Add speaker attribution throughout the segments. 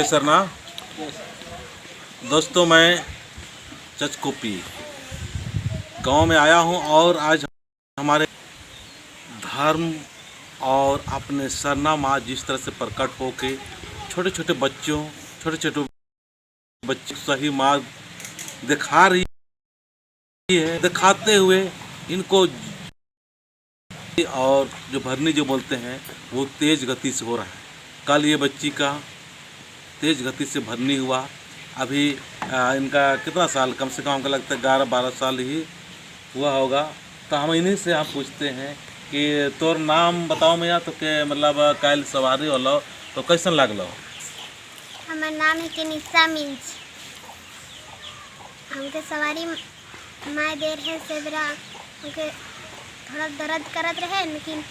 Speaker 1: सरना। दोस्तों, मैं चचकोपी गांव में आया हूं और आज हमारे धर्म और अपने सरना माँ जिस तरह से प्रकट होके छोटे छोटे बच्चे सही मार्ग दिखा रही है, दिखाते हुए इनको और जो भरनी जो बोलते हैं वो तेज गति से हो रहा है। कल ये बच्ची का तेज गति से भरनी हुआ। अभी इनका कितना साल, कम से कम हमको लगता है 11-12 साल ही हुआ होगा। तो हम इन्हीं से आप पूछते हैं कि तोर नाम बताओ मैया, तो के मतलब कल सवारी होलो तो कैसन लागलो?
Speaker 2: हमार नाम है केनिसा मिंच। हमके सवारी माय देर है सेबरा हमके थोड़ा दर्द करत रहे, लेकिन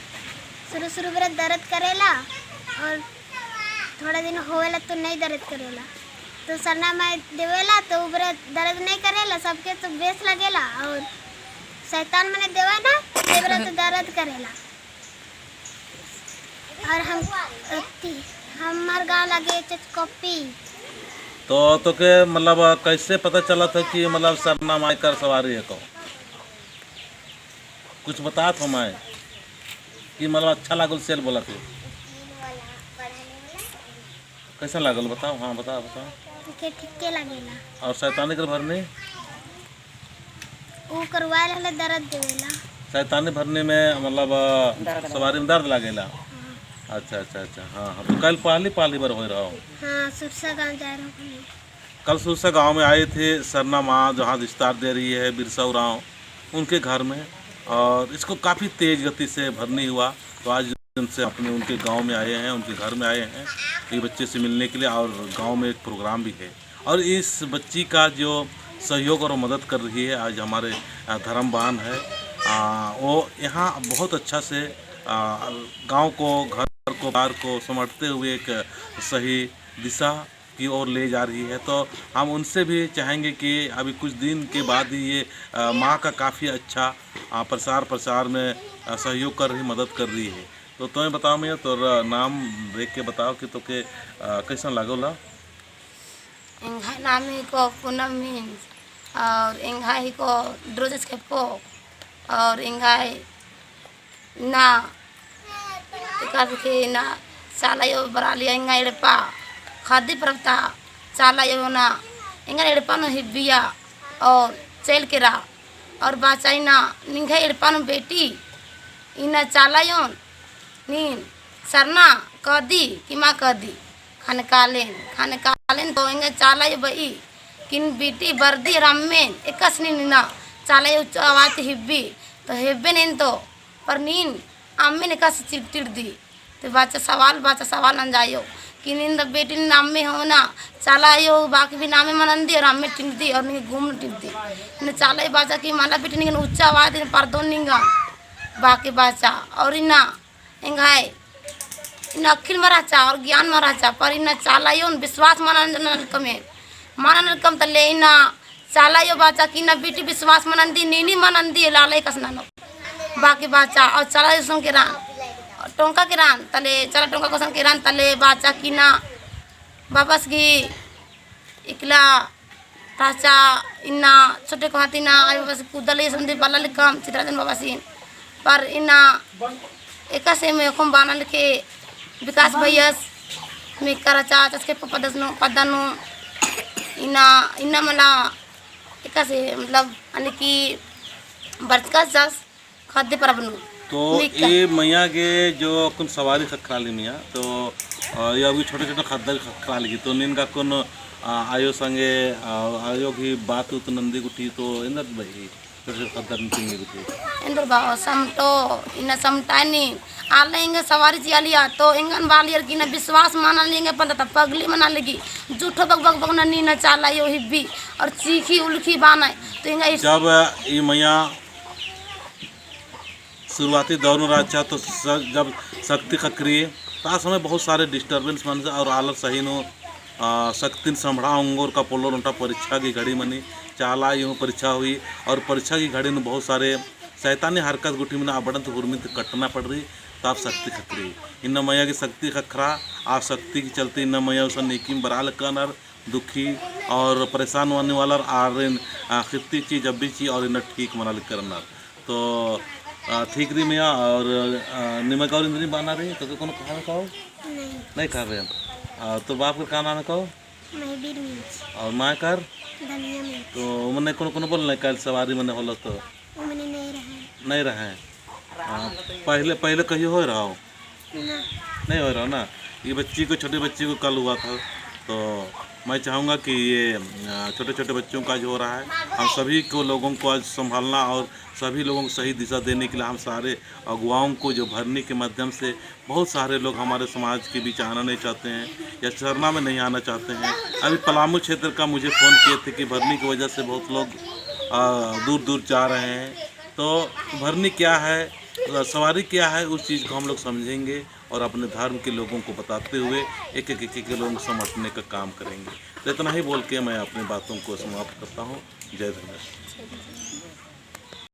Speaker 2: शुरू में दर्द करेला और थोड़ा दिन होवेला तो नहीं दर्द करेला। तो सरना माय देवेला तो उबरे दर्द नहीं करेला, सबके तो बेस लगेला। और शैतान मने देवा ना सेबरा तो दर्द करेला। और हमार गाँव लगे चचकोपी।
Speaker 1: तो के मतलब कैसे पता चला था कि मतलब सरना माई कर सवारी है? को कुछ बता तो मैं कि मतलब अच्छा लागल सेल बोला थे, कैसा लागल बताओ? हाँ बताओ।
Speaker 2: ठीक लगेला।
Speaker 1: और शैतानी कर भरने
Speaker 2: वो करवाए रहले दर्द देवेला।
Speaker 1: शैतानी भरने में मतलब सवारी में दर्द लागेला। अच्छा। हाँ। तो कल पहली बार हो रहा हो?
Speaker 2: हाँ, सुरसा गांव जा रहा हूँ।
Speaker 1: कल सुरसा गांव में आए थे सरना माँ जहाँ विस्तार दे रही है बिरसा उरांव उनके घर में, और इसको काफ़ी तेज गति से भरनी हुआ। तो आज उनसे उनके गांव में आए हैं, उनके घर में आए हैं एक बच्चे से मिलने के लिए, और गांव में एक प्रोग्राम भी है। और इस बच्ची का जो सहयोग और मदद कर रही है आज हमारे धर्मबान है, वो यहाँ बहुत अच्छा से गांव को, घर को, बार को समझते हुए एक सही दिशा की ओर ले जा रही है। तो हम उनसे भी चाहेंगे कि अभी कुछ दिन के बाद ही ये माँ का काफ़ी अच्छा प्रसार में सहयोग कर रही, मदद कर रही है। तो तुम्हें बताओ मैं तो नाम देख के बताओ कि तो के कैसा लागोला?
Speaker 3: इंघा नाम ही को पूनम मीन्स और इंघा ही को ड्रोजस के पो और इंघा ना के ना साला यो बराली इंघा इड़पा खादी प्रवता साला यो ना इंघा इड़पा नो हिबिया और चेल के रा और बाचाई ना निंघा इड़पा नो बेटी इना चाला यो नीन सरना कदी कि माँ कदी खाने कालेन तो इंगे चाला यो बई किन बेटी बर्दी रम्मेन एकस नीना चाला यो आवाज हिब्बी तो हिब्बे नीन तो पर नीन अम्मे ने कस चिड़ दी। तो बाचा सवाल न जायो कि नींद बेटी नाम में हो ना चाला यो बाकी भी नामे मनंदी और अम्मे टिंड दी और नहीं घूम टिंड दी ने चाला ये बाचा की माला बेटी नहीं उच्चा आवाज पर दो निंगा बाकी बाचा और इना इंगाए इन अखिल मराचा और ज्ञान मराचा पर इन चाला यो विश्वास मानन कम तले इना चाला यो बाचा की ना बेटी विश्वास मनंदी नीनी मनंदी लाले कसना नो बाकी बाचा और चला यो संग के रान टोंका के रान तले चला टोंका को संग के रान तले बाचा की ना वापस की इकला ताचा इन्ना छोटे को हाथी ना आई वापस कुदले संदे बाला लिखम चित्राजन बाबा सीन पर इना एका से में कम बानल के विकास भैयस में कराचा चसके पदनो इना मला एका से मतलब अने की बरका जस खाद्य परबनु।
Speaker 1: तो ये मैया के जो कौन सवारी खकराली मिया तो ये अभी छोटे खद्दर खकराली तो नीन का कौन आयो संगे आयो की बात तो नंदी गुटी तो इंदर भाई खद्दर निकली गुटी
Speaker 3: इंदर बाव समटो इना समटानी आले इंगे सवारी जियालिया तो इंगन बालियर की ना विश्वास माना लेंगे पंता पगली मना लेगी झूठो बग ना नीना चाला यो हिब्बी और चीखी उल्खी बाना तो इंगे
Speaker 1: जब ये मैया शुरुआती दौर में रहा तो जब शक्ति खकरी तो समय बहुत सारे डिस्टर्बेंस मन और आलर सही नो शक्ति संभड़ा अंगोर का पोलो उनका परीक्षा की घड़ी मनी चाला यूँ परीक्षा हुई और परीक्षा की घड़ी में बहुत सारे शैतानी हरकत गुटी में अबड़ंत हुरमित कटना पड़ रही ताप शक्ति खखरी इन मैया की शक्ति खखरा आ शक्ति की चलते इन मैया उस नीकिम बराल कनर दुखी और परेशान होने वाला आर खिस्ती चीज जब भी चीज और इन ठीक मना करना तो ठीक रही मैया और निमक और इंद्री बना रही तो कौन खाना खाओ नहीं खा रहे हैं तो बाप का क्या नाम है कहो
Speaker 2: महावीर मिर्च
Speaker 1: और माँ कर
Speaker 2: धनिया मिर्च
Speaker 1: तो मैंने कौन बोल नहीं कल सवारी मैंने होल तो
Speaker 2: वो मैंने नहीं रहा
Speaker 1: पहले पहले कहीं हो रहा हो
Speaker 2: ना
Speaker 1: नहीं हो रहा ना ये बच्ची को छोटे बच्ची को कल हुआ था तो मैं चाहूँगा कि ये छोटे छोटे बच्चों का जो हो रहा है हम सभी को लोगों को आज संभालना और सभी लोगों को सही दिशा देने के लिए हम सारे अगुवाओं को जो भरनी के माध्यम से बहुत सारे लोग हमारे समाज के बीच आना नहीं चाहते हैं या सरना में नहीं आना चाहते हैं। अभी पलामू क्षेत्र का मुझे फ़ोन किए थे कि भरनी की वजह से बहुत लोग दूर दूर जा रहे हैं तो भरनी क्या है सवारी क्या है उस चीज़ को हम लोग समझेंगे और अपने धर्म के लोगों को बताते हुए एक एक लोगों को समझने का काम करेंगे। तो इतना ही बोल के मैं अपनी बातों को समाप्त करता हूँ। जय धन्यवाद।